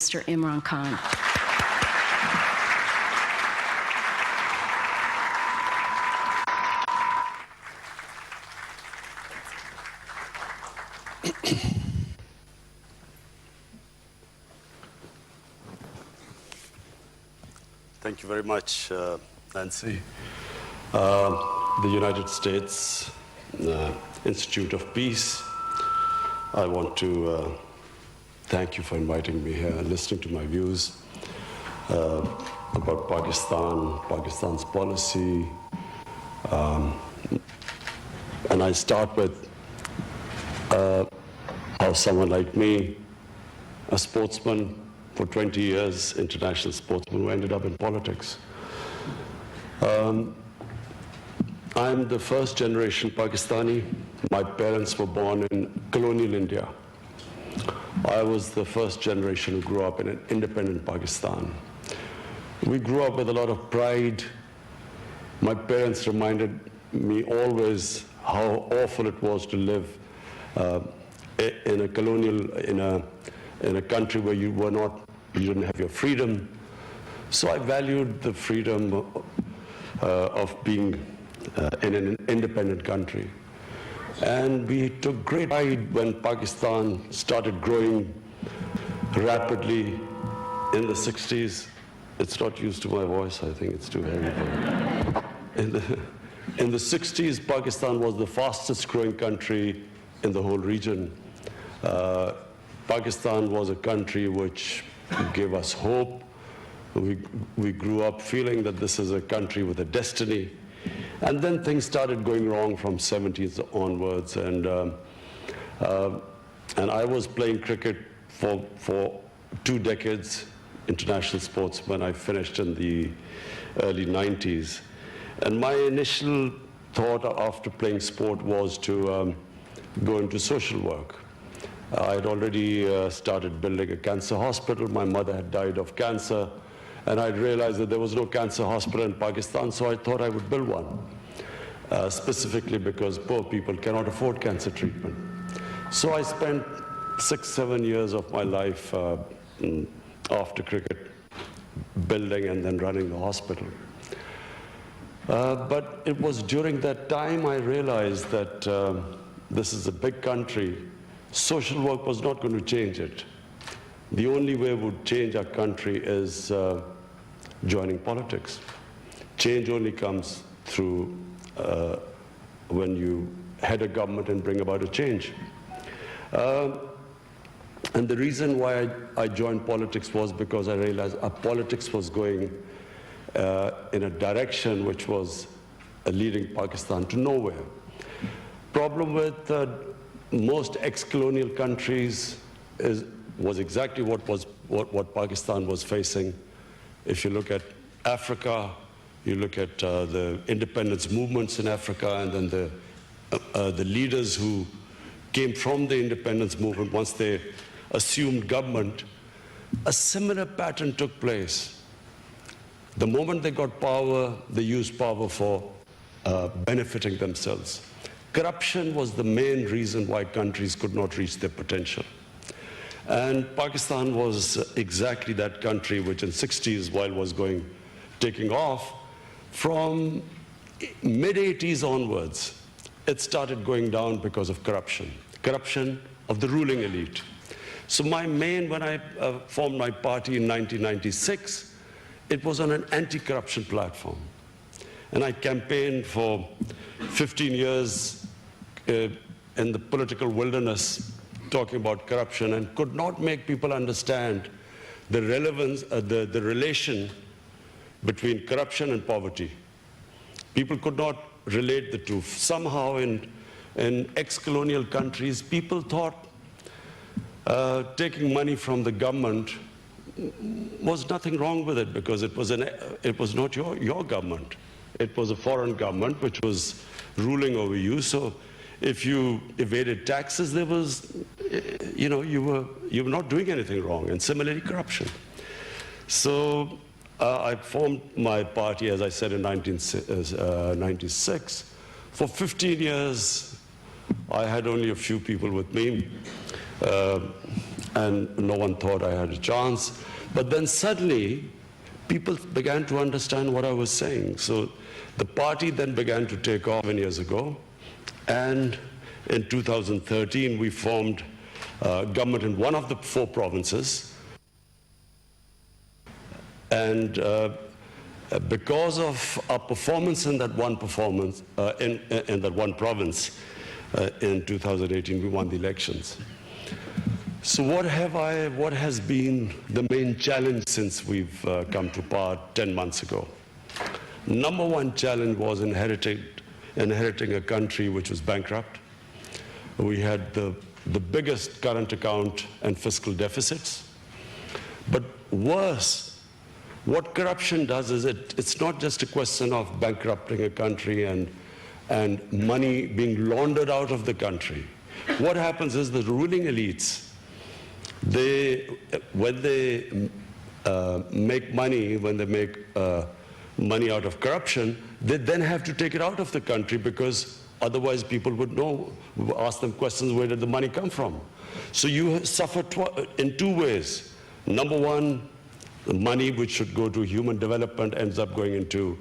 Mr. Imran Khan. Thank you very much, Nancy. The United States Institute of Peace, I want to thank you for inviting me here and listening to my views about Pakistan's policy. And I start with how someone like me, a sportsman for 20 years, international sportsman who ended up in politics. I'm the first generation Pakistani. My parents were born in colonial India. I was the first generation who grew up in an independent Pakistan. We grew up with a lot of pride. My parents reminded me always how awful it was to live in a colonial, in a country where you didn't have your freedom. So I valued the freedom of being in an independent country. And we took great pride when Pakistan started growing rapidly in the 60s. It's not used to my voice, I think it's too heavy. In the 60s, Pakistan was the fastest growing country in the whole region. Pakistan was a country which gave us hope. We grew up feeling that this is a country with a destiny. And then things started going wrong from 70s onwards. And I was playing cricket for 2 decades, international sportsman. I finished in the early 90s. And my initial thought after playing sport was to go into social work. I had already started building a cancer hospital. My mother had died of cancer. And I realized that there was no cancer hospital in Pakistan, so I thought I would build one, specifically because poor people cannot afford cancer treatment. So I spent 6-7 years of my life after cricket building and then running the hospital. But it was during that time I realized that this is a big country. Social work was not going to change it. The only way it would change our country is joining politics. Change only comes through when you head a government and bring about a change. And the reason why I joined politics was because I realized our politics was going in a direction which was leading Pakistan to nowhere. Problem with most ex-colonial countries was exactly what Pakistan was facing. If you look at Africa, you look at the independence movements in Africa, and then the leaders who came from the independence movement, once they assumed government, a similar pattern took place. The moment they got power, they used power for benefiting themselves. Corruption was the main reason why countries could not reach their potential. And Pakistan was exactly that country which in 60s, while was taking off, from mid-80s onwards, it started going down because of corruption of the ruling elite. So when I formed my party in 1996, it was on an anti-corruption platform. And I campaigned for 15 years in the political wilderness, talking about corruption, and could not make people understand the relevance, the relation between corruption and poverty. People could not relate the two. Somehow in ex-colonial countries, people thought taking money from the government was nothing wrong with it because it was not your government. It was a foreign government which was ruling over you. So if you evaded taxes, there was, you were not doing anything wrong. And similarly, corruption. So I formed my party, as I said, in 1996. For 15 years, I had only a few people with me. and no one thought I had a chance. But then suddenly, people began to understand what I was saying. So the party then began to take off 7 years ago. And in 2013, we formed government in one of the 4 provinces. And because of our performance in that one province, in 2018, we won the elections. So what has been the main challenge since we've come to power 10 months ago? Number one challenge was inheriting a country which was bankrupt. We had the biggest current account and fiscal deficits. But worse, what corruption does is it's not just a question of bankrupting a country and money being laundered out of the country. What happens is the ruling elites, when they make money, money out of corruption, they then have to take it out of the country, because otherwise people would ask them questions, where did the money come from? So you suffer in 2 ways. Number one, the money which should go to human development ends up going into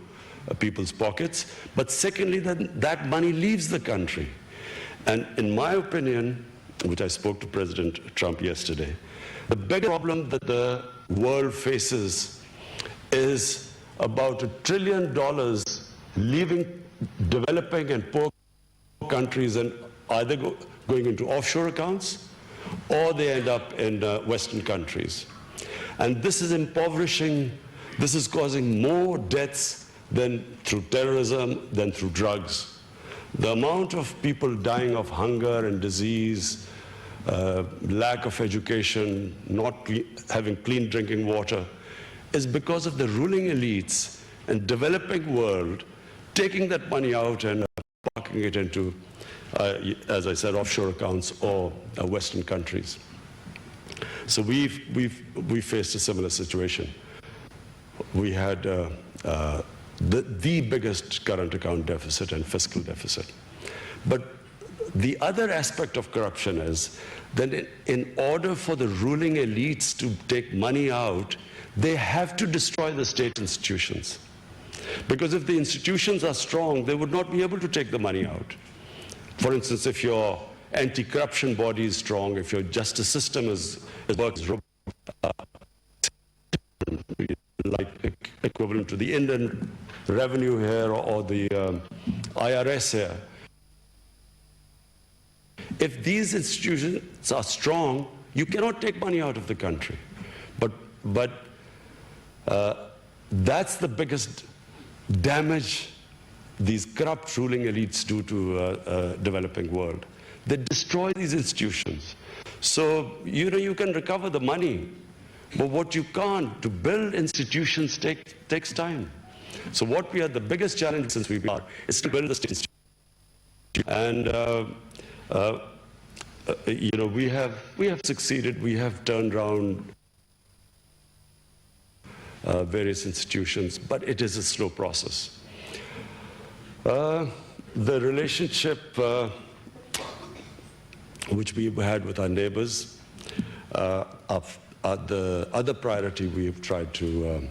people's pockets. But secondly, that money leaves the country. And in my opinion, which I spoke to President Trump yesterday, the big problem that the world faces is about $1 trillion leaving developing and poor countries and either going into offshore accounts, or they end up in Western countries. And this is impoverishing, this is causing more deaths than through terrorism, than through drugs. The amount of people dying of hunger and disease, lack of education, not having clean drinking water, is because of the ruling elites and developing world taking that money out and parking it into, as I said, offshore accounts or Western countries. So we faced a similar situation. We had the biggest current account deficit and fiscal deficit. But the other aspect of corruption is that in order for the ruling elites to take money out, they have to destroy the state institutions. Because if the institutions are strong, they would not be able to take the money out. For instance, if your anti-corruption body is strong, if your justice system works like equivalent to the Indian revenue here or the IRS here, if these institutions are strong, you cannot take money out of the country. But that's the biggest damage these corrupt ruling elites do to developing world. They destroy these institutions. So, you can recover the money, but what you can't, to build institutions takes time. So what we had, the biggest challenge since we've been is to build the state institutions. And we have succeeded. We have turned around various institutions, but it is a slow process. The relationship which we had with our neighbors, the other priority we have tried to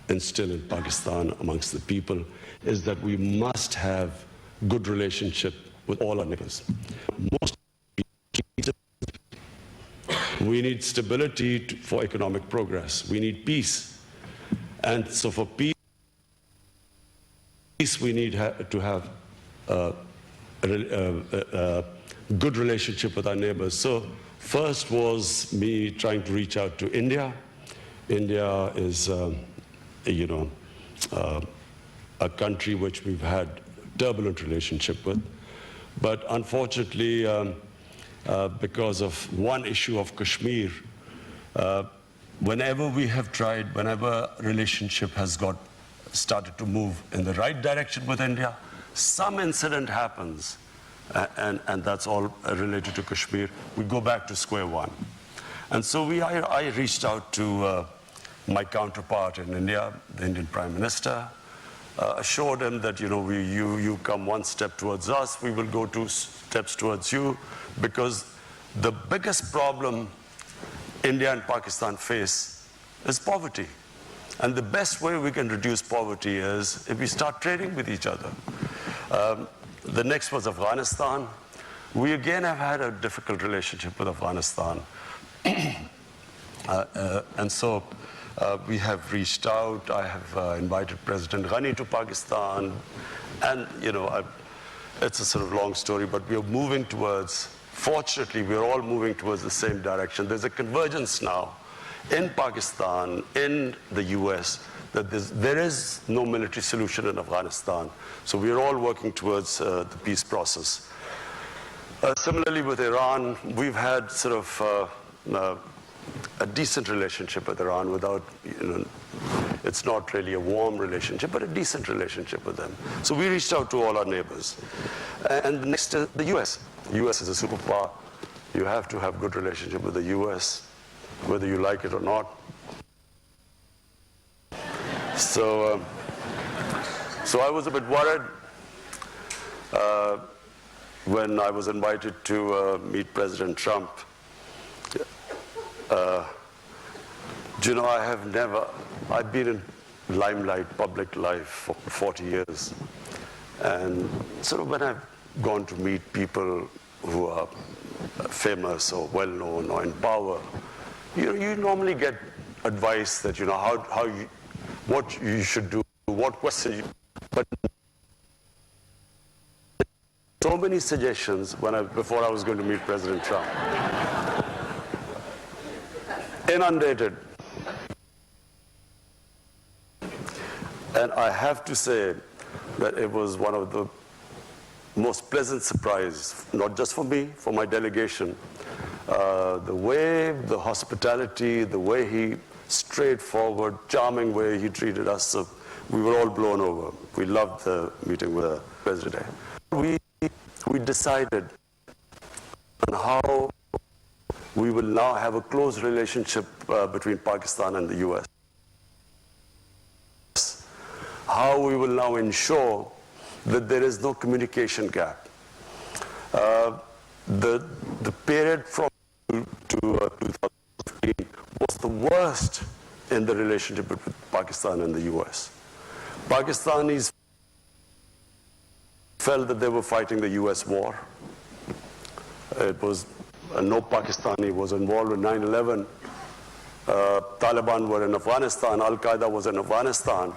instill in Pakistan amongst the people is that we must have good relationship with all our neighbors. We need stability for economic progress. We need peace. And so for peace, we need to have a good relationship with our neighbors. So first was me trying to reach out to India. India is, a country which we've had turbulent relationship with. But unfortunately, because of one issue of Kashmir, whenever we have tried, whenever relationship has started to move in the right direction with India, some incident happens, and that's all related to Kashmir, we go back to square one. And so I reached out to my counterpart in India, the Indian Prime Minister, assured him that, you come one step towards us, we will go 2 steps towards you, because the biggest problem India and Pakistan face is poverty. And the best way we can reduce poverty is if we start trading with each other. The next was Afghanistan. We again have had a difficult relationship with Afghanistan. And so we have reached out. I have invited President Ghani to Pakistan. And, you know, it's a sort of long story, but we are moving towards, fortunately, we're all moving towards the same direction. There's a convergence now in Pakistan, in the US, that there is no military solution in Afghanistan. So we're all working towards the peace process. Similarly with Iran, we've had sort of a decent relationship with Iran without, you know, it's not really a warm relationship, but a decent relationship with them. So we reached out to all our neighbors. And the next is the US. The US is a superpower. You have to have good relationship with the US, whether you like it or not. So I was a bit worried when I was invited to meet President Trump. You know, I've been in limelight, public life for 40 years. And sort of when I've gone to meet people who are famous or well-known or in power, you normally get advice that, you know, what you should do, what question but so many suggestions before I was going to meet President Trump. Inundated. And I have to say that it was one of the most pleasant surprise, not just for me, for my delegation. The way, the hospitality, the way he, straightforward, charming way he treated us, so we were all blown over. We loved the meeting with the president. We decided on how we will now have a close relationship between Pakistan and the US. How we will now ensure that there is no communication gap. The period from to 2015 was the worst in the relationship between Pakistan and the US. Pakistanis felt that they were fighting the US war. It was no Pakistani was involved in 9/11. Taliban were in Afghanistan, Al-Qaeda was in Afghanistan,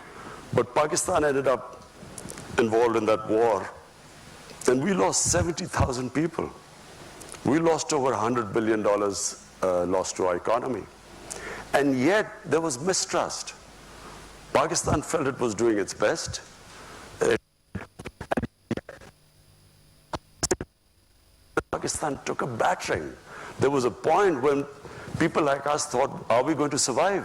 but Pakistan ended up involved in that war, and we lost 70,000 people. We lost over $100 billion lost to our economy. And yet, there was mistrust. Pakistan felt it was doing its best. Pakistan took a battering. There was a point when people like us thought, are we going to survive?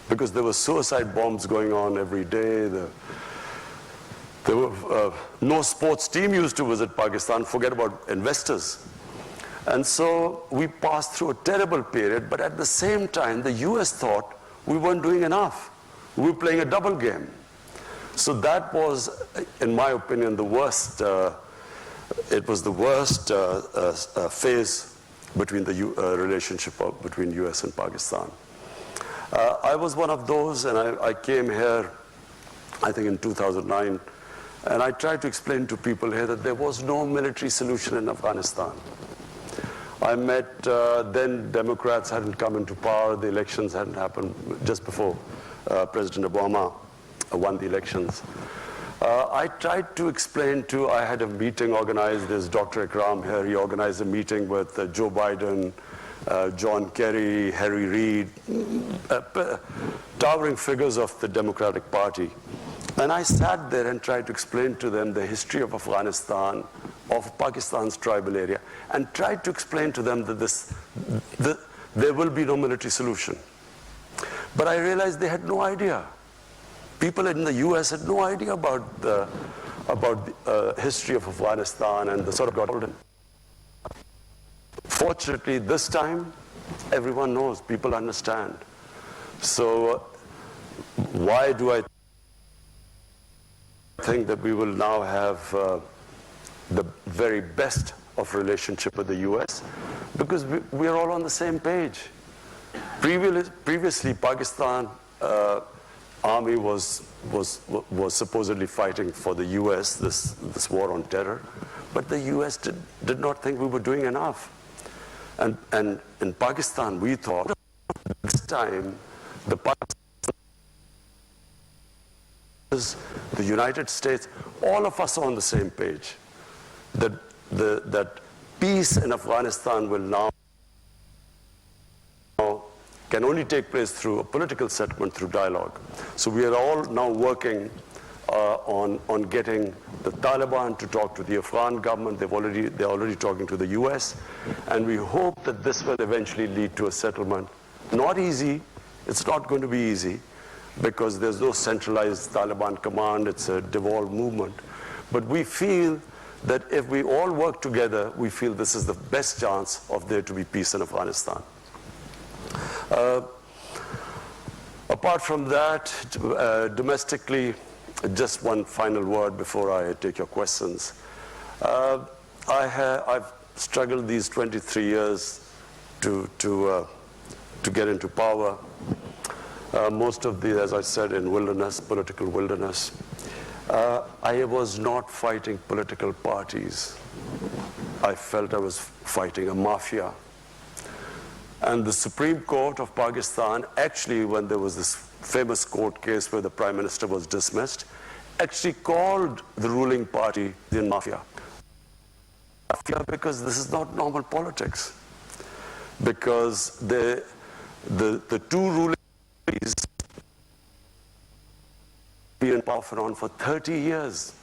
Because there were suicide bombs going on every day. There were no sports team used to visit Pakistan, forget about investors. And so we passed through a terrible period, but at the same time, the US thought we weren't doing enough. We were playing a double game. So that was, in my opinion, the worst. It was the worst phase between the relationship between US and Pakistan. I was one of those, and I came here, I think in 2009, and I tried to explain to people here that there was no military solution in Afghanistan. I met, then Democrats hadn't come into power, the elections hadn't happened just before President Obama won the elections. I tried to explain I had a meeting organized, there's Dr. Ikram here, he organized a meeting with Joe Biden, John Kerry, Harry Reid, towering figures of the Democratic Party. And I sat there and tried to explain to them the history of Afghanistan, of Pakistan's tribal area, and tried to explain to them that there will be no military solution. But I realized they had no idea. People in the US had no idea about the history of Afghanistan and the sort of golden. Fortunately, this time, everyone knows, people understand. So why do I think that we will now have the very best of relationship with the US? Because we are all on the same page. Previously, Pakistan army was supposedly fighting for the U.S. this war on terror, but the U.S. did not think we were doing enough. And in Pakistan, we thought this time the United States, all of us are on the same page. That peace in Afghanistan will now can only take place through a political settlement, through dialogue. So we are all now working on getting the Taliban to talk to the Afghan government. They're already talking to the US, and we hope that this will eventually lead to a settlement. Not easy. It's not going to be easy because there's no centralized Taliban command. It's a devolved movement. But we feel that if we all work together, we feel this is the best chance of there to be peace in Afghanistan. Apart from that, domestically, just one final word before I take your questions. I've struggled these 23 years to get into power. Most of the, as I said, in wilderness, political wilderness. I was not fighting political parties. I felt I was fighting a mafia. And the Supreme Court of Pakistan, actually, when there was this famous court case where the Prime Minister was dismissed, actually called the ruling party the mafia. Because this is not normal politics. Because the two ruling parties have been in power for 30 years.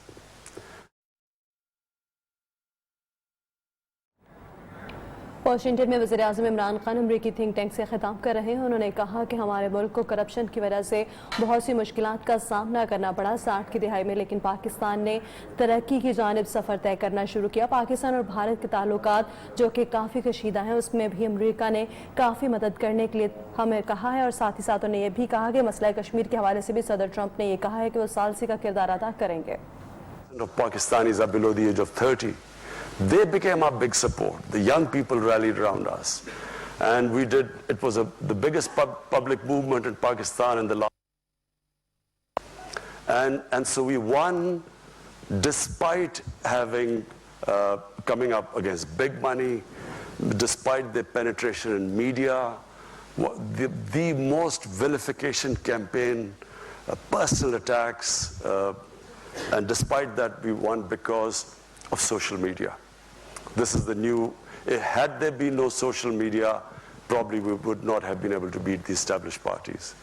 Washington में वज़ीर-ए-आज़म इमरान खान अमरीकी think tank से खिताब कर रहे हैं। उन्होंने कहा कि हमारे मुल्क को करप्शन की वजह से बहुत सी मुश्किलात का सामना करना पड़ा 60 की दिहाई में, लेकिन पाकिस्तान ने तरक्की की जानिब सफ़र तय करना शुरू किया। पाकिस्तान और भारत के ताल्लुकात जो कि काफ़ी कशीदा हैं, उसमें भी अमरीका ने काफ़ी मदद करने के लिए हमें कहा है, और साथ ही साथ उन्होंने ये भी कहा कि मसला कश्मीर के हवाले से भी सदर ट्रंप ने ये कहा है कि वो सालसी का किरदार अदा करेंगे। Pakistanis are below the age of 30. They became our big support. The young people rallied around us. And we did, it was the biggest public movement in Pakistan in the last. And so we won despite having, coming up against big money, despite their penetration in media, the most vilification campaign, personal attacks, and despite that we won because of social media. This is the new, had there been no social media, probably we would not have been able to beat the established parties.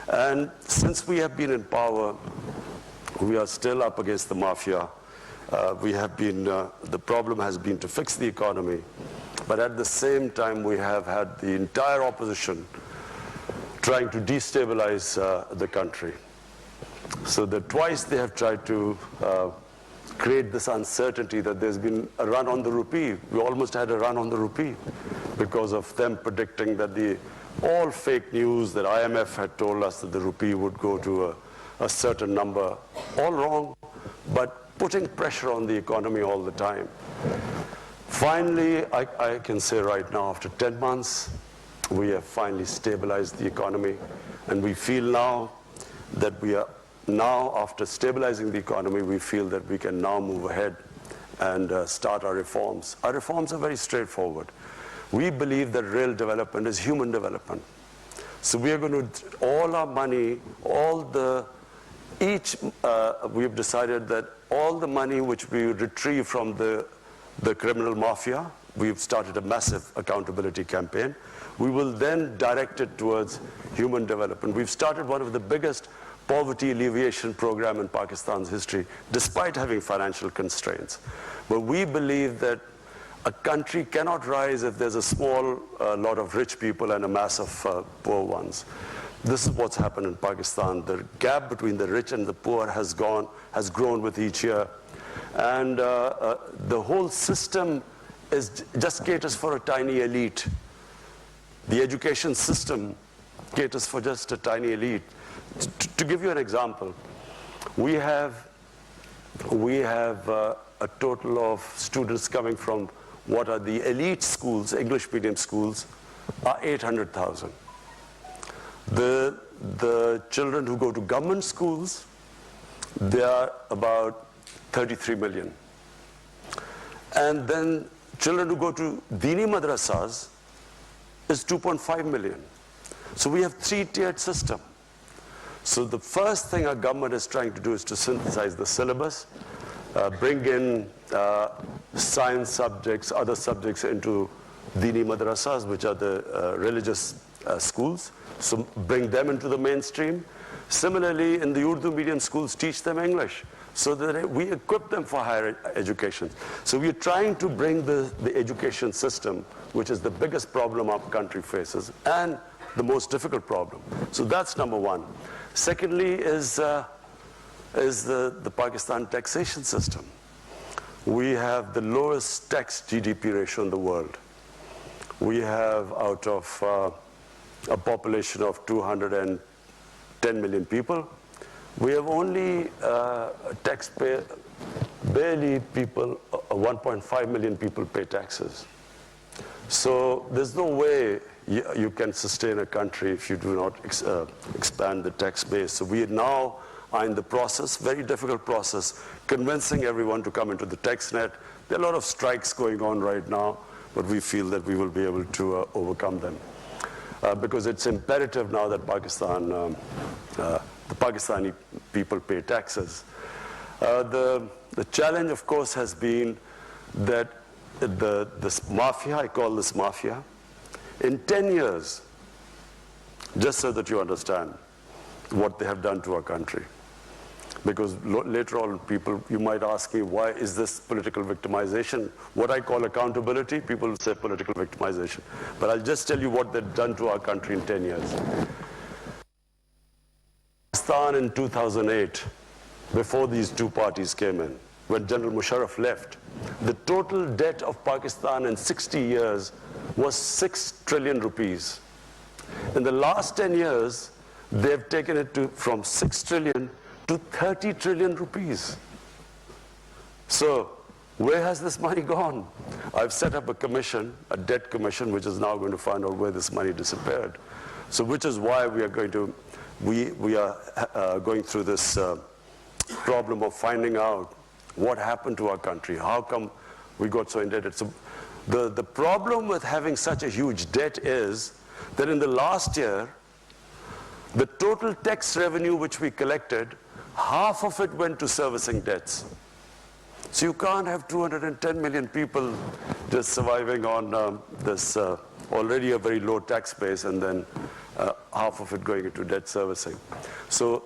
And since we have been in power, we are still up against the mafia. We have been, the problem has been to fix the economy, but at the same time we have had the entire opposition trying to destabilize the country. So that twice they have tried to create this uncertainty that there's been a run on the rupee. We almost had a run on the rupee because of them predicting that all fake news that IMF had told us that the rupee would go to a certain number, all wrong, but putting pressure on the economy all the time. Finally, I can say right now, after 10 months, we have finally stabilized the economy, and we feel now that we are now, after stabilizing the economy, we feel that we can now move ahead and start our reforms. Our reforms are very straightforward. We believe that real development is human development. So we are going to, all our money, we have decided that all the money which we retrieve from the criminal mafia, we've started a massive accountability campaign. We will then direct it towards human development. We've started one of the biggest poverty alleviation program in Pakistan's history, despite having financial constraints. But we believe that a country cannot rise if there's a small lot of rich people and a mass of poor ones. This is what's happened in Pakistan. The gap between the rich and the poor has grown with each year. And the whole system just caters for a tiny elite. The education system caters for just a tiny elite. To give you an example, we have a total of students coming from what are the elite schools, English medium schools, are 800,000. The children who go to government schools, they are about 33 million. And then children who go to Dini madrasas is 2.5 million. So we have three-tiered system. So the first thing our government is trying to do is to synthesize the syllabus, bring in science subjects, other subjects into Dini madrasas, which are the religious schools. So bring them into the mainstream. Similarly, in the Urdu medium schools, teach them English so that we equip them for higher education. So we are trying to bring the education system, which is the biggest problem our country faces and the most difficult problem. So that's number one. Secondly is the Pakistan taxation system. We have the lowest tax GDP ratio in the world. We have, out of a population of 210 million people, we have only taxpayer, barely people, 1.5 million people pay taxes. So there's no way you can sustain a country if you do not expand the tax base. So we now are in the process, very difficult process, convincing everyone to come into the tax net. There are a lot of strikes going on right now, but we feel that we will be able to overcome them. Because it's imperative now that the Pakistani people pay taxes. The challenge, of course, has been that this mafia, I call this mafia, in 10 years, just so that you understand what they have done to our country. Because later on, you might ask me, why is this political victimization? What I call accountability, people will say political victimization. But I'll just tell you what they've done to our country in 10 years. Pakistan in 2008, before these two parties came in, when General Musharraf left, the total debt of Pakistan in 60 years was 6 trillion rupees. In the last 10 years, they've taken it from 6 trillion to 30 trillion rupees. So where has this money gone? I've set up a commission, a debt commission, which is now going to find out where this money disappeared. So which is why we are going to, we are going through this problem of finding out what happened to our country. How come we got so indebted? So the problem with having such a huge debt is that in the last year, the total tax revenue which we collected, half of it went to servicing debts. So you can't have 210 million people just surviving on this already a very low tax base and then half of it going into debt servicing. So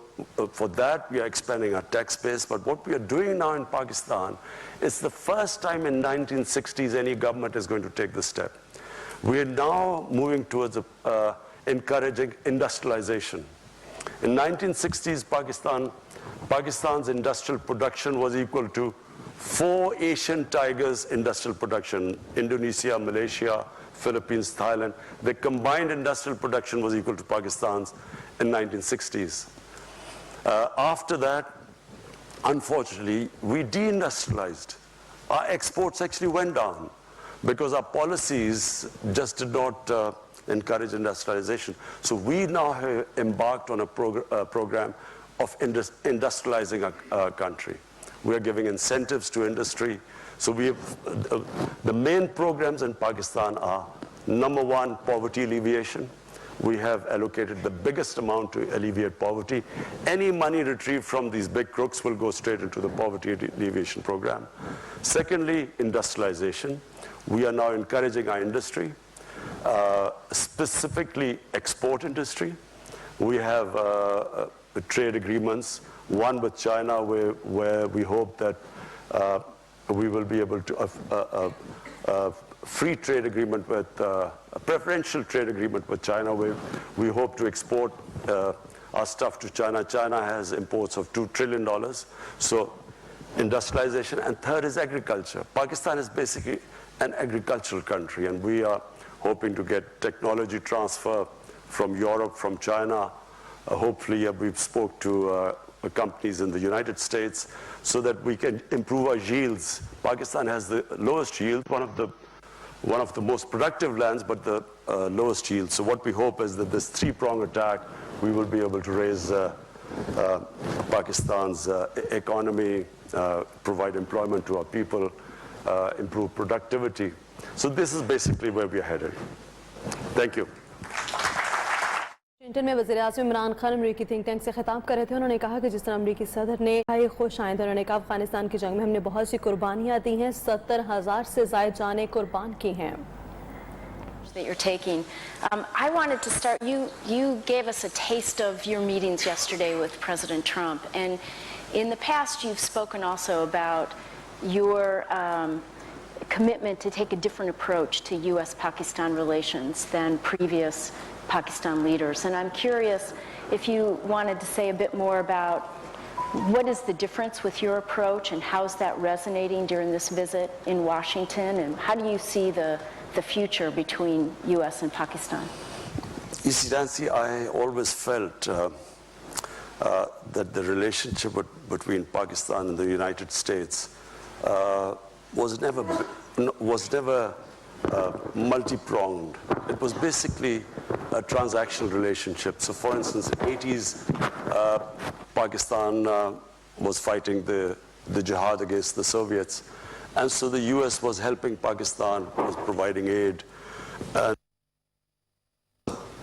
for that, we are expanding our tax base. But what we are doing now in Pakistan is the first time in 1960s any government is going to take this step. We are now moving towards encouraging industrialization. In 1960s, Pakistan's industrial production was equal to 4 Asian tigers industrial production: Indonesia, Malaysia, Philippines, Thailand. The combined industrial production was equal to Pakistan's in 1960s. After that, unfortunately, we deindustrialized. Our exports actually went down because our policies just did not encourage industrialization. So we now have embarked on a program of industrializing our country. We are giving incentives to industry. So we have, the main programs in Pakistan are, number one, poverty alleviation. We have allocated the biggest amount to alleviate poverty. Any money retrieved from these big crooks will go straight into the poverty alleviation program. Secondly, industrialization. We are now encouraging our industry, specifically export industry. We have trade agreements, one with China where we hope that we will be able to free trade agreement with, a preferential trade agreement with China, where we hope to export our stuff to China. China has imports of $2 trillion. So industrialization. And third is agriculture. Pakistan is basically an agricultural country, and we are hoping to get technology transfer from Europe, from China. Hopefully, we've spoke to companies in the United States so that we can improve our yields. Pakistan has the lowest yield, one of the most productive lands, but the lowest yield. So what we hope is that this three-pronged attack, we will be able to raise Pakistan's economy, provide employment to our people, improve productivity. So this is basically where we are headed. Thank you. Washington में वज़ीर-ए-आज़म इमरान खान अमरीकी think tank से खिताब कर रहे थे। उन्होंने कहा कि जिस तरह अमरीकी सदर ने भाई खुश आए थे, उन्होंने कहा अफगानिस्तान की जंग में हमने बहुत सी कुर्बानियाँ दी हैं, 70,000 से ज़ायद जानें कुर्बान की हैं। That you're taking. I wanted to start, you gave us a taste of your meetings yesterday with President Trump, and in the past you've spoken also about your commitment to take a different approach to U.S.-Pakistan relations than previous Pakistan leaders. And I'm curious if you wanted to say a bit more about what is the difference with your approach and how's that resonating during this visit in Washington, and how do you see the future between U.S. and Pakistan? You see, Nancy, I always felt that the relationship between Pakistan and the United States was never multi-pronged. It was basically a transactional relationship. So for instance, in the 80s, Pakistan was fighting the jihad against the Soviets. And so the US was helping Pakistan, was providing aid. And,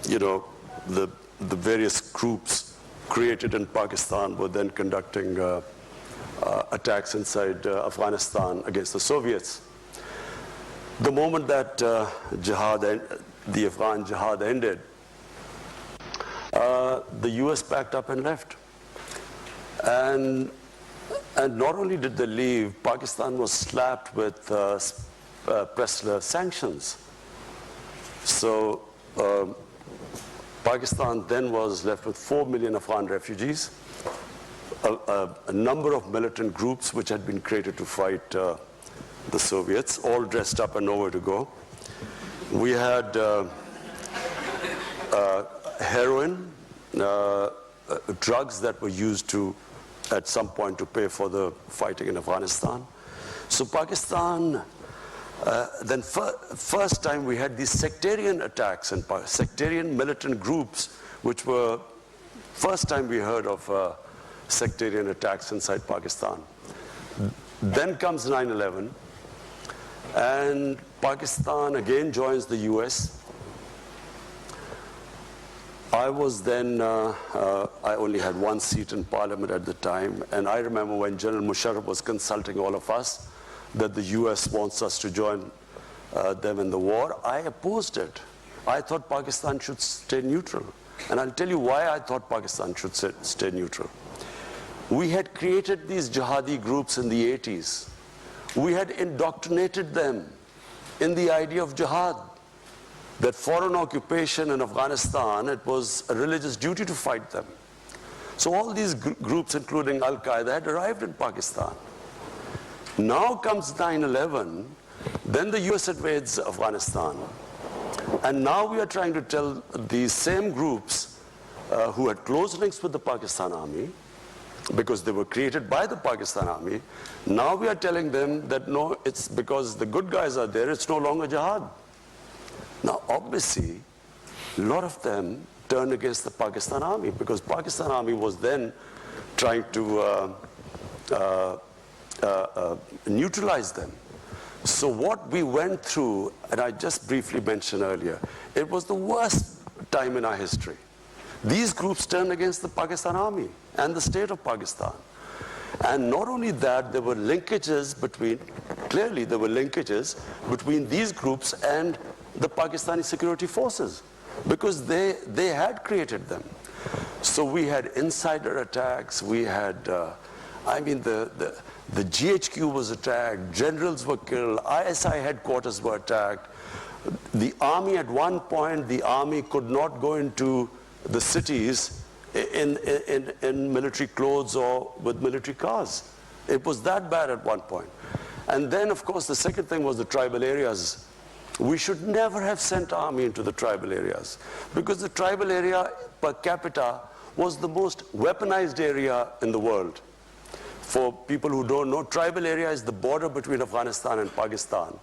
you know, the various groups created in Pakistan were then conducting attacks inside Afghanistan against the Soviets. The moment that the Afghan jihad ended, the US packed up and left. And not only did they leave, Pakistan was slapped with Pressler sanctions. So Pakistan then was left with 4 million Afghan refugees, a number of militant groups which had been created to fight the Soviets, all dressed up and nowhere to go. We had heroin, drugs that were used at some point to pay for the fighting in Afghanistan. So Pakistan, then first time we had these sectarian attacks and sectarian militant groups, which were first time we heard of sectarian attacks inside Pakistan. Then comes 9/11, and Pakistan again joins the US. I was then, I only had one seat in Parliament at the time, and I remember when General Musharraf was consulting all of us that the US wants us to join them in the war. I opposed it. I thought Pakistan should stay neutral. And I'll tell you why I thought Pakistan should stay neutral. We had created these jihadi groups in the 80s. We had indoctrinated them in the idea of jihad, that foreign occupation in Afghanistan, it was a religious duty to fight them. So all these groups, including Al-Qaeda, had arrived in Pakistan. Now comes 9/11, then the US invades Afghanistan. And now we are trying to tell these same groups who had close links with the Pakistan army, because they were created by the Pakistan army, now we are telling them that no, it's because the good guys are there, it's no longer jihad. Now obviously, a lot of them turned against the Pakistan army, because Pakistan army was then trying to neutralize them. So what we went through, and I just briefly mentioned earlier, it was the worst time in our history. These groups turned against the Pakistan army and the state of Pakistan. And not only that, there were linkages between, clearly there were linkages between these groups and the Pakistani security forces, because they had created them. So we had insider attacks, we had, the GHQ was attacked, generals were killed, ISI headquarters were attacked. The army at one point, the army could not go into the cities in military clothes or with military cars. It was that bad at one point. And then, of course, the second thing was the tribal areas. We should never have sent army into the tribal areas, because the tribal area per capita was the most weaponized area in the world. For people who don't know, tribal area is the border between Afghanistan and Pakistan.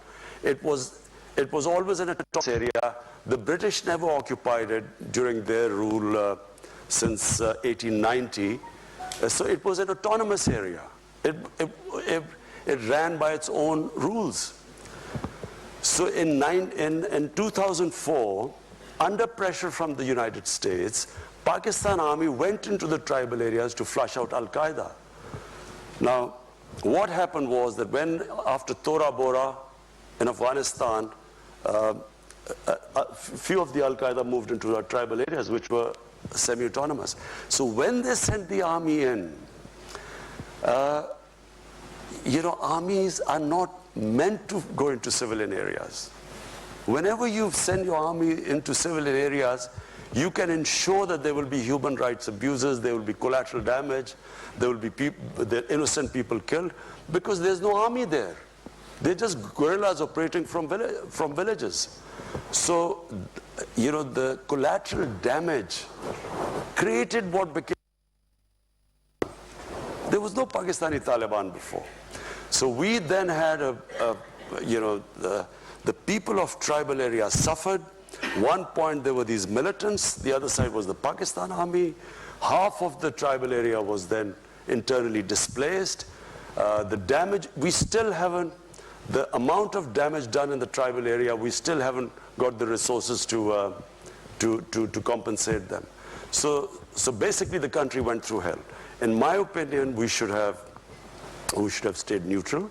It was always an autonomous area. The British never occupied it during their rule since 1890. So it was an autonomous area. It ran by its own rules. So in 2004, under pressure from the United States, Pakistan Army went into the tribal areas to flush out Al-Qaeda. Now, what happened was that after Tora Bora in Afghanistan, a few of the Al-Qaeda moved into our tribal areas, which were semi-autonomous. So when they sent the army in, armies are not meant to go into civilian areas. Whenever you send your army into civilian areas, you can ensure that there will be human rights abuses, there will be collateral damage, there will be innocent people killed, because there's no army there. They're just guerrillas operating from villages. So, the collateral damage created what became. There was no Pakistani Taliban before. So we then had the people of tribal areas suffered. One point there were these militants, the other side was the Pakistan army. Half of the tribal area was then internally displaced. The damage, we still haven't, the amount of damage done in the tribal area, we still haven't got the resources to compensate them. So basically the country went through hell. In my opinion, we should have stayed neutral.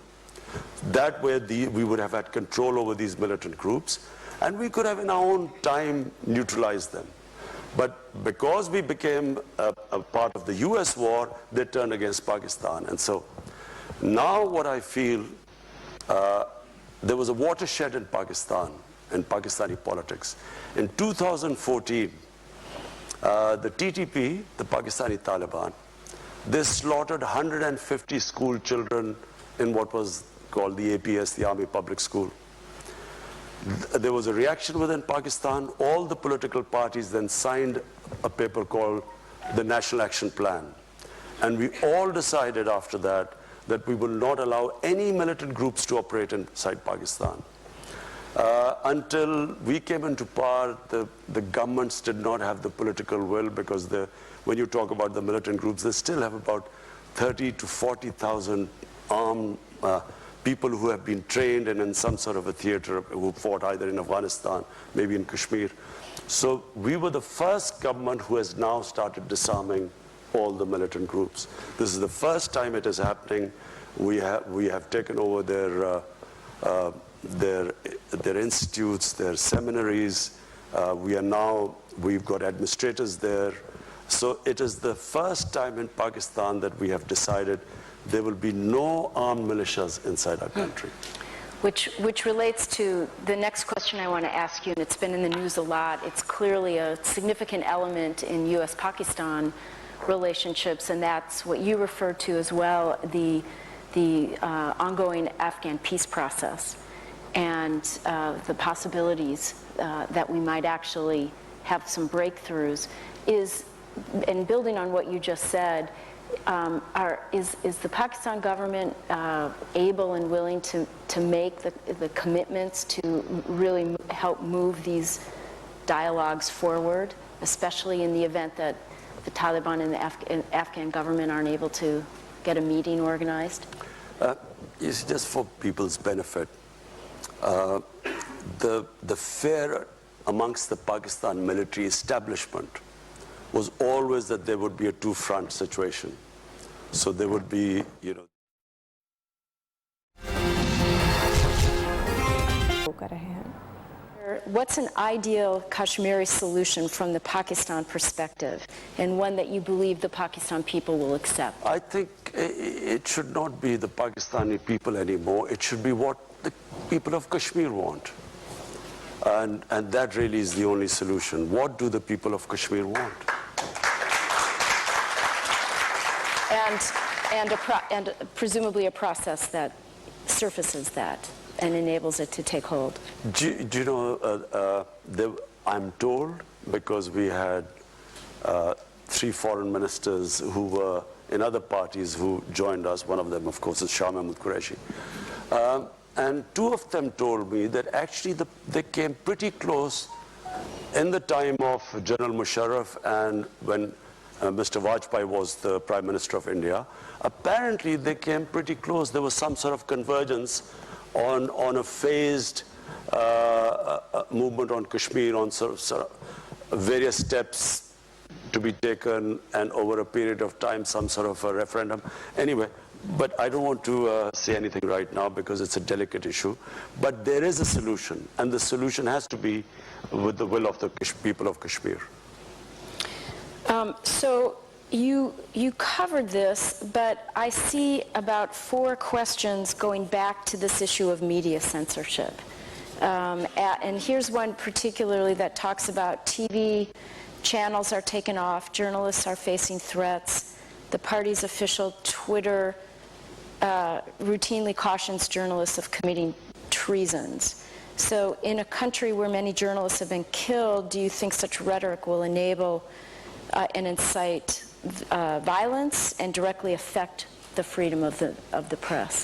That way we would have had control over these militant groups, and we could have in our own time neutralized them. But because we became a part of the US war, they turned against Pakistan. And so now what I feel, there was a watershed in Pakistan, in Pakistani politics. In 2014, the TTP, the Pakistani Taliban, they slaughtered 150 school children in what was called the APS, the Army Public School. There was a reaction within Pakistan. All the political parties then signed a paper called the National Action Plan. And we all decided after that we will not allow any militant groups to operate inside Pakistan. Until we came into power, the governments did not have the political will, because when you talk about the militant groups, they still have about 30 to 40,000 armed people who have been trained and in some sort of a theater, who fought either in Afghanistan, maybe in Kashmir. So we were the first government who has now started disarming all the militant groups. This is the first time it is happening. We have taken over their institutes, their seminaries. We've got administrators there. So it is the first time in Pakistan that we have decided there will be no armed militias inside our country. Which relates to the next question I want to ask you, and it's been in the news a lot. It's clearly a significant element in U.S.-Pakistan relationships, and that's what you refer to as well, the ongoing Afghan peace process, and the possibilities that we might actually have some breakthroughs. And building on what you just said, is the Pakistan government able and willing to make the commitments to really help move these dialogues forward, especially in the event that the Taliban and the Afghan government aren't able to get a meeting organized? It's just for people's benefit. The fear amongst the Pakistan military establishment was always that there would be a two-front situation. So there would be, What's an ideal Kashmiri solution from the Pakistan perspective, and one that you believe the Pakistan people will accept? I think it should not be the Pakistani people anymore. It should be what the people of Kashmir want. And that really is the only solution. What do the people of Kashmir want? And presumably a process that surfaces that and enables it to take hold. Do you know, I'm told, because we had 3 foreign ministers who were in other parties who joined us. One of them, of course, is Shah Mahmood Qureshi. And 2 of them told me that actually they came pretty close in the time of General Musharraf and when Mr. Vajpayee was the Prime Minister of India. Apparently, they came pretty close. There was some sort of convergence on a phased movement on Kashmir, on sort of various steps to be taken, and over a period of time, some sort of a referendum. Anyway, but I don't want to say anything right now because it's a delicate issue. But there is a solution, and the solution has to be with the will of the people of Kashmir. So you covered this, but I see about 4 questions going back to this issue of media censorship. And here's one particularly that talks about TV channels are taken off, journalists are facing threats, the party's official Twitter routinely cautions journalists of committing treasons. So in a country where many journalists have been killed, do you think such rhetoric will enable and incite violence and directly affect the freedom of the press?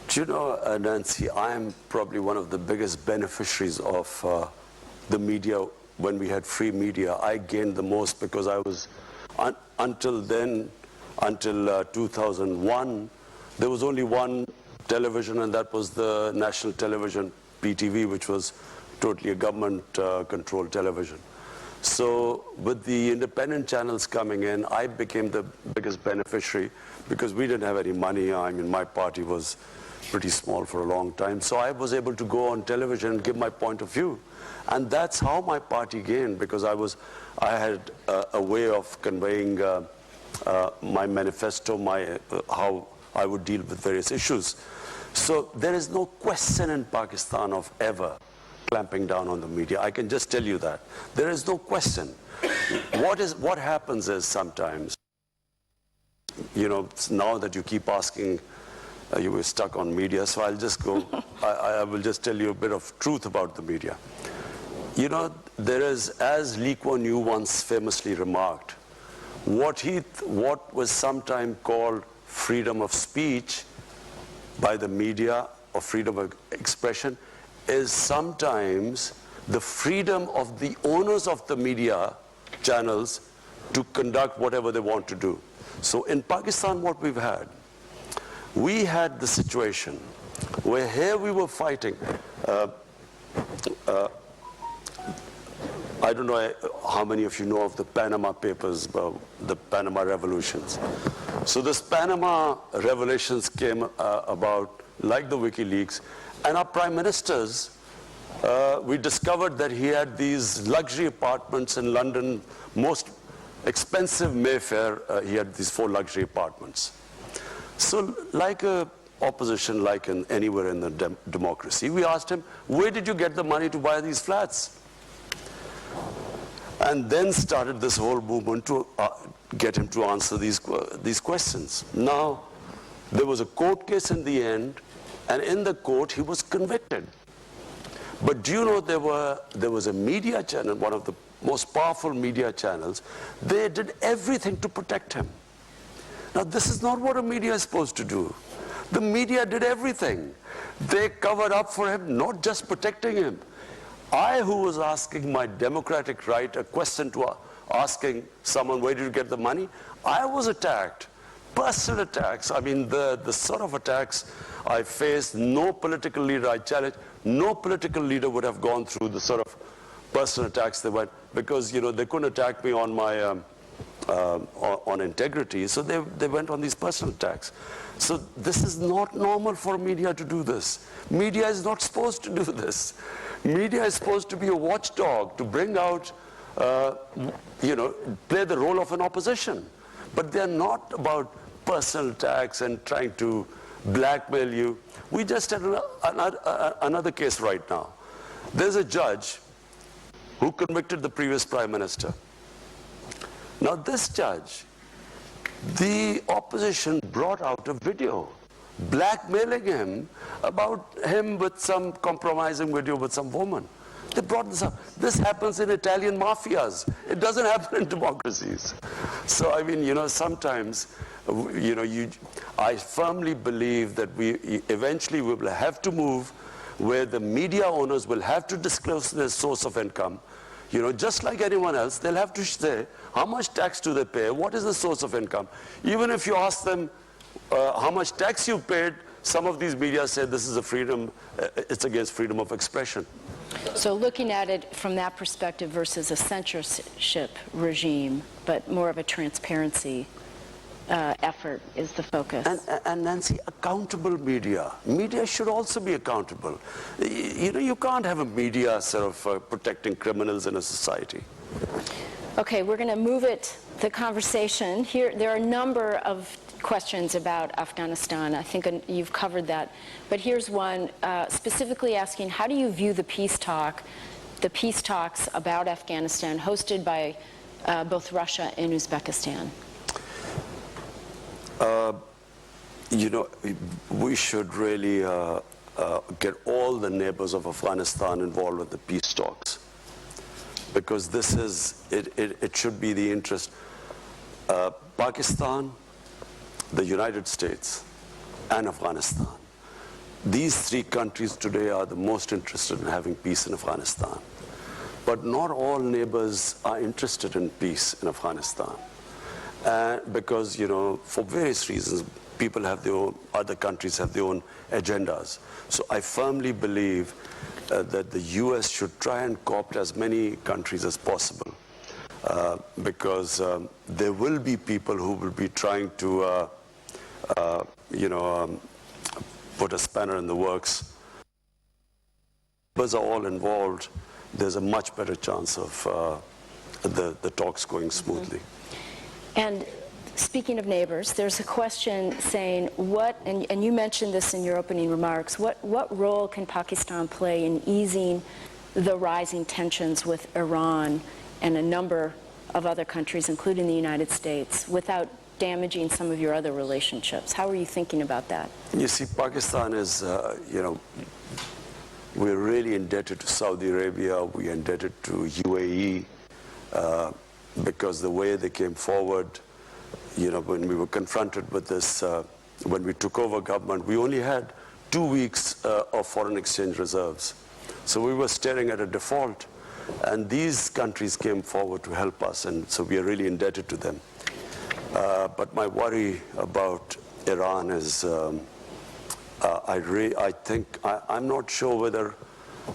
Do you know, Nancy, I am probably one of the biggest beneficiaries of the media. When we had free media, I gained the most because I was, until then, until 2001, there was only one television, and that was the national television, PTV, which was totally a government-controlled television. So with the independent channels coming in, I became the biggest beneficiary because we didn't have any money. I mean, my party was pretty small for a long time. So I was able to go on television and give my point of view. And that's how my party gained, because I had a way of conveying my manifesto, how I would deal with various issues. So there is no question in Pakistan of ever clamping down on the media. I can just tell you that. There is no question. What happens is sometimes, you know, now that you keep asking, you were stuck on media, so I'll just go, I will just tell you a bit of truth about the media. You know, there is, as Lee Kuan Yew once famously remarked, what was sometimes called freedom of speech by the media, or freedom of expression, is sometimes the freedom of the owners of the media channels to conduct whatever they want to do. So in Pakistan, what we've had, we had the situation where here we were fighting. I don't know how many of you know of the Panama Papers, the Panama Revolutions. So this Panama revelations came about like the WikiLeaks, and our prime ministers, we discovered that he had these luxury apartments in London, most expensive Mayfair, he had these 4 luxury apartments. So like a opposition, like anywhere in the democracy, we asked him, where did you get the money to buy these flats? And then started this whole movement to get him to answer these questions. Now, there was a court case in the end, and in the court he was convicted. But do you know there was a media channel, one of the most powerful media channels, they did everything to protect him. Now, this is not what a media is supposed to do. The media did everything. They covered up for him, not just protecting him. I, who was asking my democratic right, a question to asking someone, where did you get the money? I was attacked. Personal attacks. I mean, the sort of attacks I faced, no political leader I challenged, no political leader would have gone through the sort of personal attacks they went, because, you know, they couldn't attack me on my, on integrity, so they went on these personal attacks. So this is not normal for media to do this. Media is not supposed to do this. Media is supposed to be a watchdog, to bring out, you know, play the role of an opposition. But they're not about personal attacks and trying to blackmail you. We just had another case right now. There's a judge who convicted the previous prime minister. Now this judge, the opposition brought out a video blackmailing him about him with some compromising video with some woman. They brought this up. This happens in Italian mafias. It doesn't happen in democracies. So, I mean, you know, sometimes, you know, I firmly believe that eventually we will have to move where the media owners will have to disclose their source of income. You know, just like anyone else, they'll have to say how much tax do they pay, what is the source of income. Even if you ask them how much tax you paid, some of these media say this is a freedom, it's against freedom of expression. So looking at it from that perspective versus a censorship regime, but more of a transparency effort is the focus. And Nancy, accountable media. Media should also be accountable. You know, you can't have a media sort of protecting criminals in a society. Okay, we're going to move the conversation. Here, there are a number of questions about Afghanistan. I think you've covered that. But here's one specifically asking, how do you view the peace talks about Afghanistan hosted by both Russia and Uzbekistan? You know, we should really get all the neighbors of Afghanistan involved with the peace talks, because this is, it should be the interest. Pakistan, the United States, and Afghanistan. These three countries today are the most interested in having peace in Afghanistan. But not all neighbors are interested in peace in Afghanistan. Because, you know, for various reasons, people have their own, other countries have their own agendas. So I firmly believe that the US should try and co-opt as many countries as possible. Because there will be people who will be trying to, put a spanner in the works. Neighbors are all involved. There's a much better chance of the talks going smoothly. And speaking of neighbors, there's a question saying and you mentioned this in your opening remarks, what role can Pakistan play in easing the rising tensions with Iran and a number of other countries, including the United States, without damaging some of your other relationships? How are you thinking about that? You see, Pakistan is, we're really indebted to Saudi Arabia, we're indebted to UAE, because the way they came forward, you know, when we were confronted with this, when we took over government, we only had 2 weeks of foreign exchange reserves. So we were staring at a default, and these countries came forward to help us, and so we are really indebted to them. But my worry about Iran is, I'm not sure whether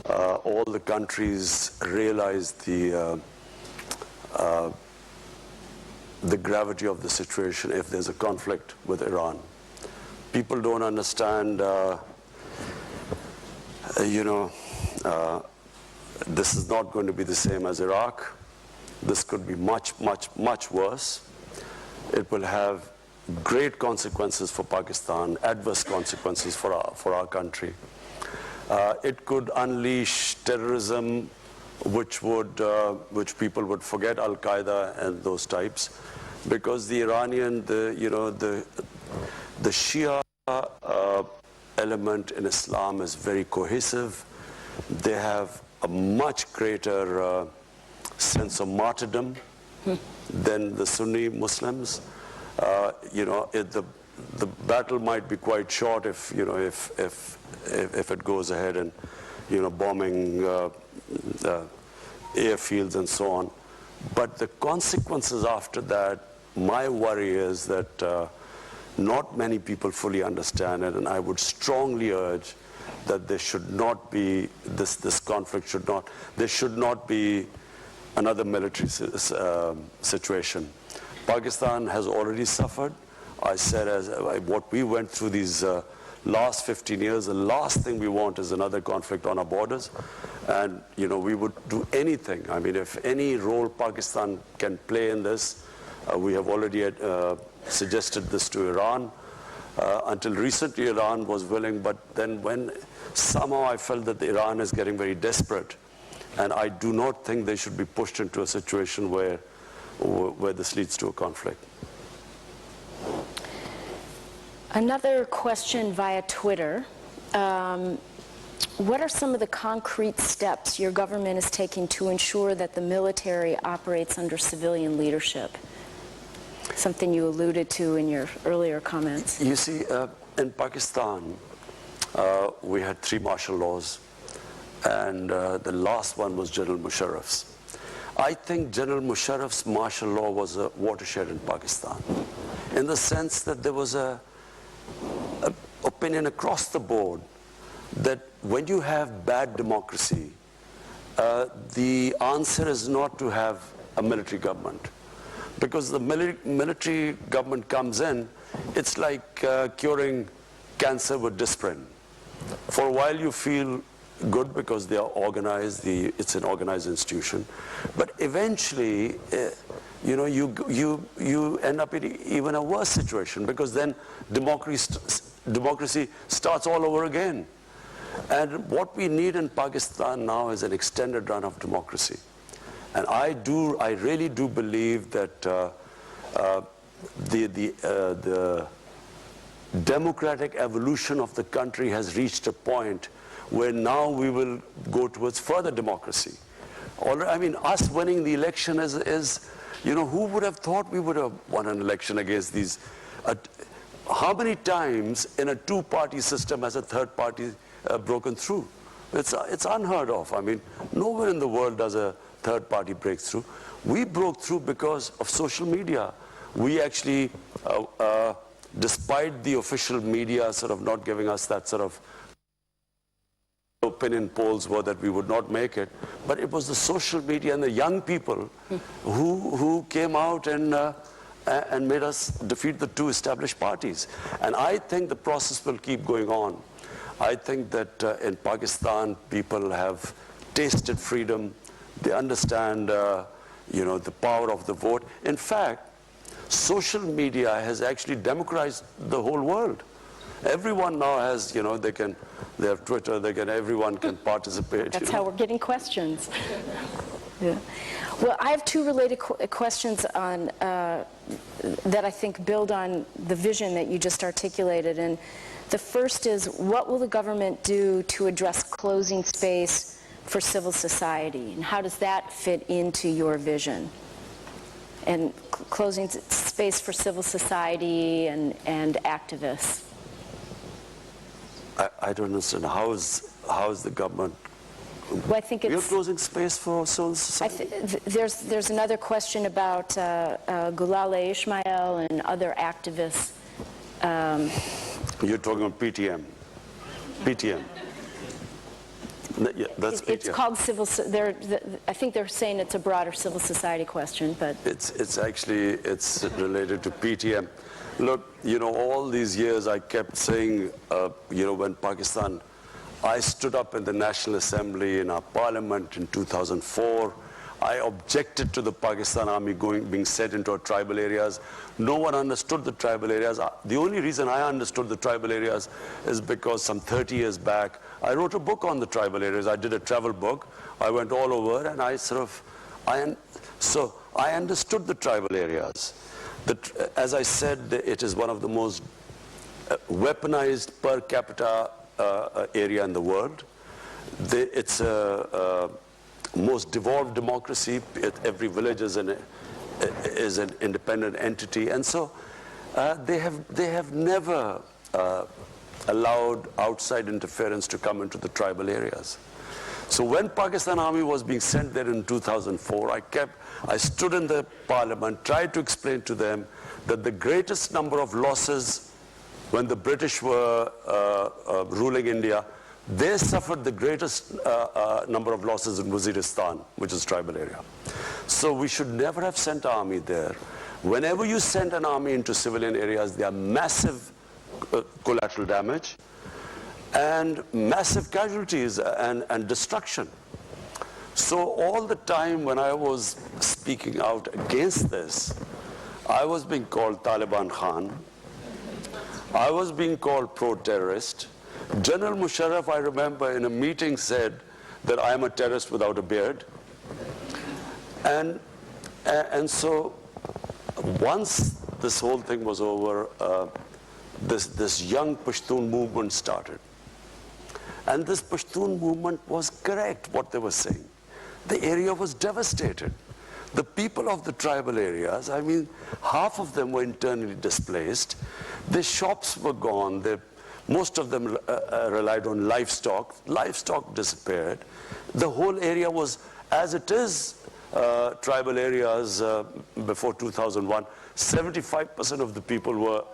all the countries realize the gravity of the situation if there's a conflict with Iran. People don't understand, this is not going to be the same as Iraq. This could be much, much, much worse. It will have great consequences for Pakistan, adverse consequences for our country. It could unleash terrorism, which people would forget Al-Qaeda and those types, because the Iranian, the Shia element in Islam is very cohesive. They have a much greater sense of martyrdom than the Sunni Muslims. The battle might be quite short if it goes ahead and bombing airfields and so on. But the consequences after that, my worry is that not many people fully understand it, and I would strongly urge that there should not be this conflict there should not be another military situation. Pakistan has already suffered. I said, what we went through these last 15 years, the last thing we want is another conflict on our borders. And, we would do anything. I mean, if any role Pakistan can play in this, we have already suggested this to Iran. Until recently, Iran was willing, but then when somehow I felt that Iran is getting very desperate, and I do not think they should be pushed into a situation where this leads to a conflict. Another question via Twitter. What are some of the concrete steps your government is taking to ensure that the military operates under civilian leadership? Something you alluded to in your earlier comments. You see, in Pakistan, we had 3 martial laws, and the last one was General Musharraf's. I think General Musharraf's martial law was a watershed in Pakistan, in the sense that there was a opinion across the board that when you have bad democracy, the answer is not to have a military government. Because the military government comes in, it's like curing cancer with disprin. For a while you feel good because they are organized, it's an organized institution. But eventually, you end up in even a worse situation, because then democracy starts all over again. And what we need in Pakistan now is an extended run of democracy. And I really do believe that the democratic evolution of the country has reached a point where now we will go towards further democracy. I mean, us winning the election is who would have thought we would have won an election against these? How many times in a 2-party system has a third party broken through? It's unheard of. I mean, nowhere in the world does a third party break through. We broke through because of social media. We actually, despite the official media sort of not giving us that sort of opinion polls were that we would not make it, but it was the social media and the young people who came out and made us defeat the 2 established parties. And I think the process will keep going on. I think that in Pakistan, people have tasted freedom. They understand, the power of the vote. In fact, social media has actually democratized the whole world. Everyone now has, they have Twitter, everyone can participate. That's how we're getting questions. Yeah. Well, I have 2 related questions on that I think build on the vision that you just articulated. And the first is, what will the government do to address closing space for civil society? And how does that fit into your vision? And closing space for civil society and activists. I don't understand. How is the government? Well, I think You're closing space for civil society? There's another question about Gulale Ismail and other activists. You're talking about PTM. PTM. Yeah, that's PTM. It's called civil. I think they're saying it's a broader civil society question, but it's actually related to PTM. Look, all these years I kept saying, when Pakistan, I stood up in the National Assembly in our parliament in 2004. I objected to the Pakistan army being sent into our tribal areas. No one understood the tribal areas. The only reason I understood the tribal areas is because some 30 years back, I wrote a book on the tribal areas. I did a travel book. I went all over, and I understood the tribal areas. As I said, it is one of the most weaponized per capita area in the world. It's a most devolved democracy. Every village is an independent entity, and so they have never allowed outside interference to come into the tribal areas. So when Pakistan Army was being sent there in 2004, I stood in the parliament, tried to explain to them that the greatest number of losses when the British were ruling India, they suffered the greatest number of losses in Waziristan, which is tribal area. So we should never have sent our army there. Whenever you send an army into civilian areas, there are massive collateral damage and massive casualties and destruction. So all the time when I was speaking out against this, I was being called Taliban Khan. I was being called pro-terrorist. General Musharraf, I remember, in a meeting said that I am a terrorist without a beard. And so once this whole thing was over, this young Pashtun movement started. And this Pashtun movement was correct, what they were saying. The area was devastated. The people of the tribal areas, I mean, half of them were internally displaced. Their shops were gone. Most of them relied on livestock. Livestock disappeared. The whole area was, as it is, tribal areas before 2001, 75% of the people were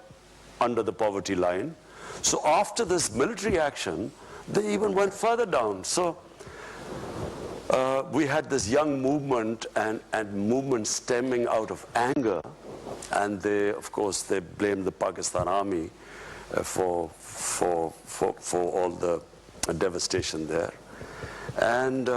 under the poverty line. So after this military action, they even went further down. So we had this young movement and movement stemming out of anger, and they, of course, they blamed the Pakistan army for all the devastation there. And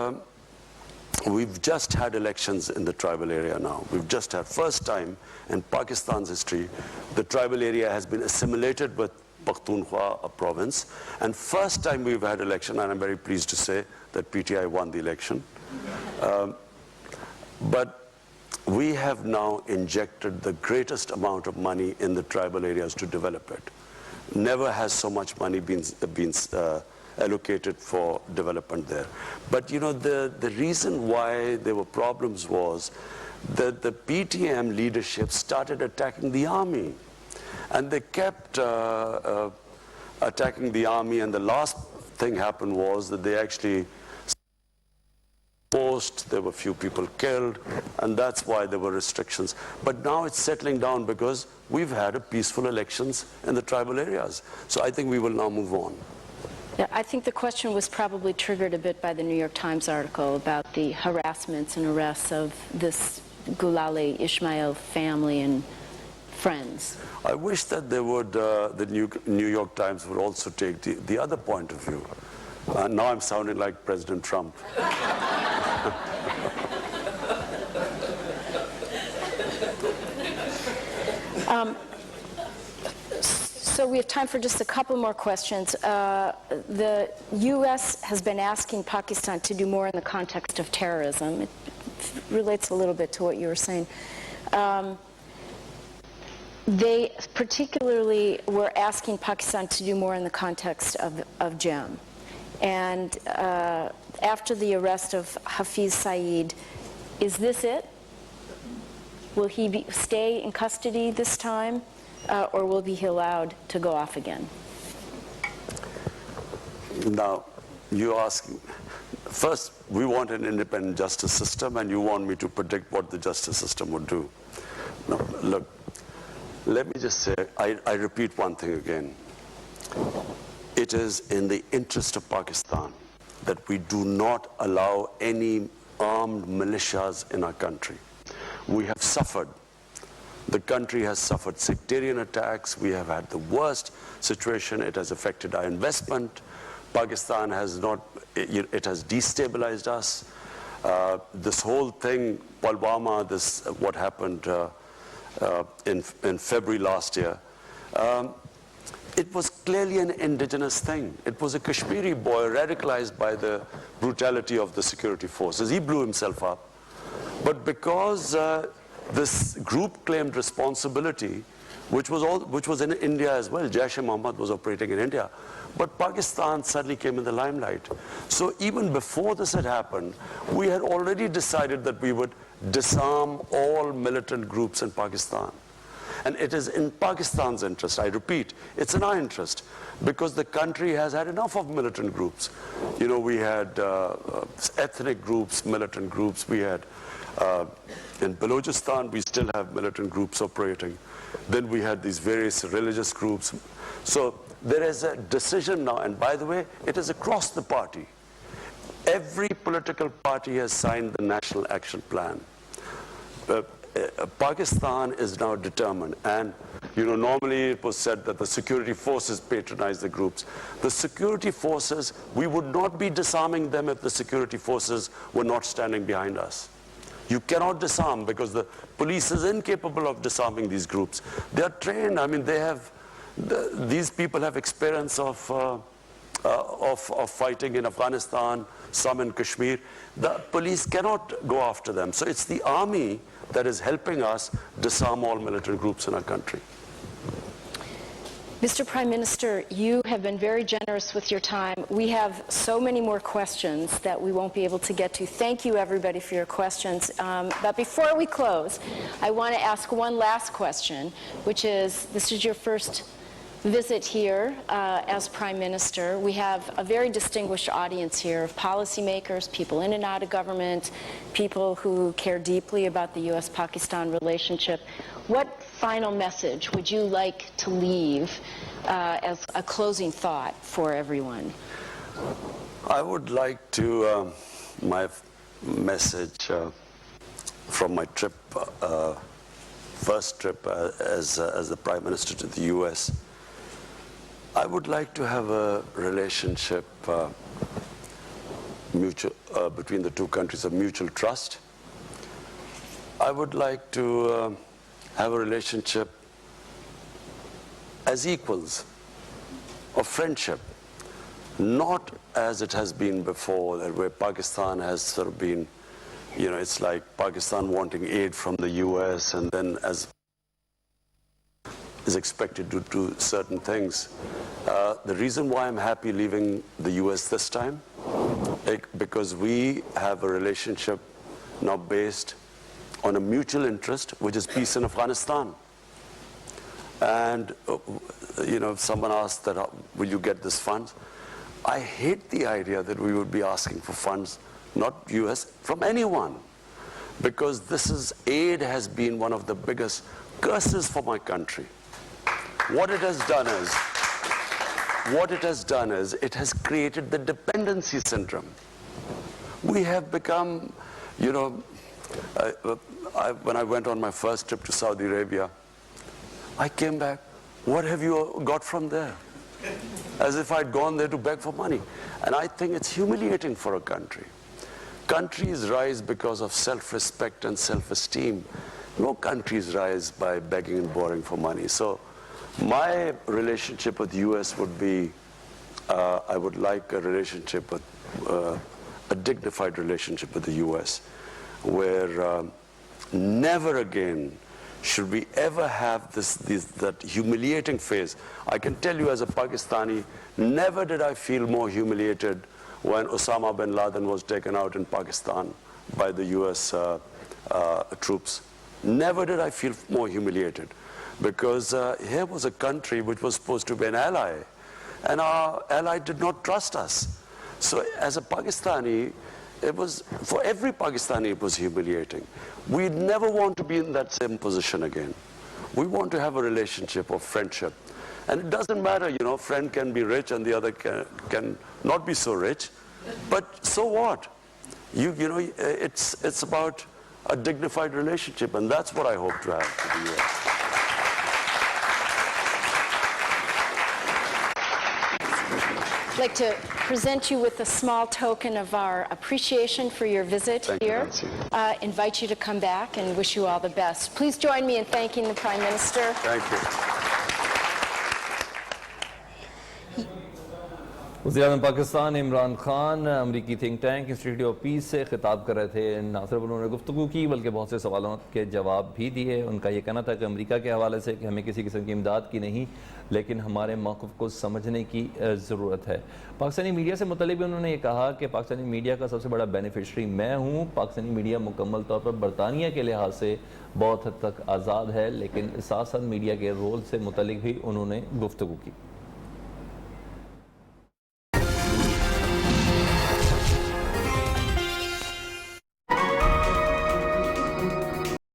we've just had elections in the tribal area now. We've just had, first time in Pakistan's history, the tribal area has been assimilated with Pakhtunkhwa, a province, and first time we've had election, and I'm very pleased to say that PTI won the election. But we have now injected the greatest amount of money in the tribal areas to develop it. Never has so much money been allocated for development there. But you know, the reason why there were problems was that the PTM leadership started attacking the army. And they kept attacking the army, and the last thing happened was that they actually forced, there were few people killed, and that's why there were restrictions. But now it's settling down because we've had a peaceful elections in the tribal areas. So I think we will now move on. Yeah, I think the question was probably triggered a bit by the New York Times article about the harassments and arrests of this Gulale Ismail family and friends. I wish that they would, the New York Times would also take the other point of view. Now I'm sounding like President Trump. So we have time for just a couple more questions. The U.S. has been asking Pakistan to do more in the context of terrorism. It relates a little bit to what you were saying. They particularly were asking Pakistan to do more in the context of GEM. And after the arrest of Hafiz Saeed, is this it? Will he stay in custody this time, or will he be allowed to go off again? Now, you ask, first, we want an independent justice system, and you want me to predict what the justice system would do. Now, look, let me just say, I repeat one thing again. It is in the interest of Pakistan that we do not allow any armed militias in our country. We have suffered. The country has suffered sectarian attacks. We have had the worst situation. It has affected our investment. Pakistan has not, it has destabilized us. This whole thing, Pulwama, what happened in February last year, it was clearly an indigenous thing. It was a Kashmiri boy radicalized by the brutality of the security forces. He blew himself up. But because this group claimed responsibility, which was in India as well, Jaish-e-Mohammed was operating in India, but Pakistan suddenly came in the limelight. So even before this had happened, we had already decided that we would disarm all militant groups in Pakistan. And it is in Pakistan's interest, I repeat, it's in our interest, because the country has had enough of militant groups. You know, we had ethnic groups, militant groups. We had, in Balochistan, we still have militant groups operating. Then we had these various religious groups. So there is a decision now, and by the way, it is across the party. Every political party has signed the National Action Plan. Pakistan is now determined, and you know, normally it was said that the security forces patronize the groups. The security forces, we would not be disarming them if the security forces were not standing behind us. You cannot disarm because the police is incapable of disarming these groups. They are trained. I mean, they have, these people have experience of fighting in Afghanistan, some in Kashmir. The police cannot go after them. So it's the army that is helping us disarm all militant groups in our country. Mr. Prime Minister, you have been very generous with your time. We have so many more questions that we won't be able to get to. Thank you, everybody, for your questions. But before we close, I want to ask one last question, which is, this is your first visit here as Prime Minister. We have a very distinguished audience here of policymakers, people in and out of government, people who care deeply about the U.S.-Pakistan relationship. What final message would you like to leave as a closing thought for everyone? I would like to, my message from my trip, first trip as the Prime Minister to the U.S., I would like to have a relationship between the two countries of mutual trust. I would like to have a relationship as equals of friendship, not as it has been before, where Pakistan has sort of been, you know, it's like Pakistan wanting aid from the US and then as is expected to do certain things. The reason why I'm happy leaving the US this time, because we have a relationship now based on a mutual interest, which is peace in Afghanistan. And, you know, if someone asked that, will you get this funds? I hate the idea that we would be asking for funds, not US, from anyone. Because aid has been one of the biggest curses for my country. What it has done is, it has created the dependency syndrome. We have become, you know, when I went on my first trip to Saudi Arabia, I came back, what have you got from there? As if I'd gone there to beg for money. And I think it's humiliating for a country. Countries rise because of self-respect and self-esteem. No countries rise by begging and borrowing for money. So my relationship with the US would be, I would like a relationship with, a dignified relationship with the US, where never again should we ever have that humiliating phase. I can tell you as a Pakistani, never did I feel more humiliated when Osama bin Laden was taken out in Pakistan by the US troops. Never did I feel more humiliated, because here was a country which was supposed to be an ally, and our ally did not trust us. So as a Pakistani, it was, for every Pakistani, it was humiliating. We never want to be in that same position again. We want to have a relationship of friendship. And it doesn't matter, you know, friend can be rich and the other can not be so rich. But so what? You know, it's about a dignified relationship, and that's what I hope to have with the US. I'd like to present you with a small token of our appreciation for your visit here. Invite you to come back and wish you all the best. Please join me in thanking the Prime Minister. Thank you. वज़ीर-ए-आज़म पाकिस्तान इमरान खान अमरीकी think tank institute of peace से खिताब कर रहे थे। ना सिर्फ उन्होंने गुफ्तगू की बल्कि बहुत से सवालों के जवाब भी दिए। उनका ये कहना था कि अमेरिका के हवाले से कि हमें किसी किस्म की इमदाद की नहीं, लेकिन हमारे मौक़िफ़ को समझने की ज़रूरत है। पाकिस्तानी मीडिया से मुतल्लिक़ भी उन्होंने ये कहा कि पाकिस्तानी मीडिया का सबसे बड़ा बेनिफिशरी मैं हूँ। पाकिस्तानी मीडिया मुकम्मल तौर पर बरतानिया के लिहाज से बहुत हद तक आज़ाद है, लेकिन साथ साथ मीडिया के रोल से मुतल्लिक़ भी उन्होंने गुफ्तगू की।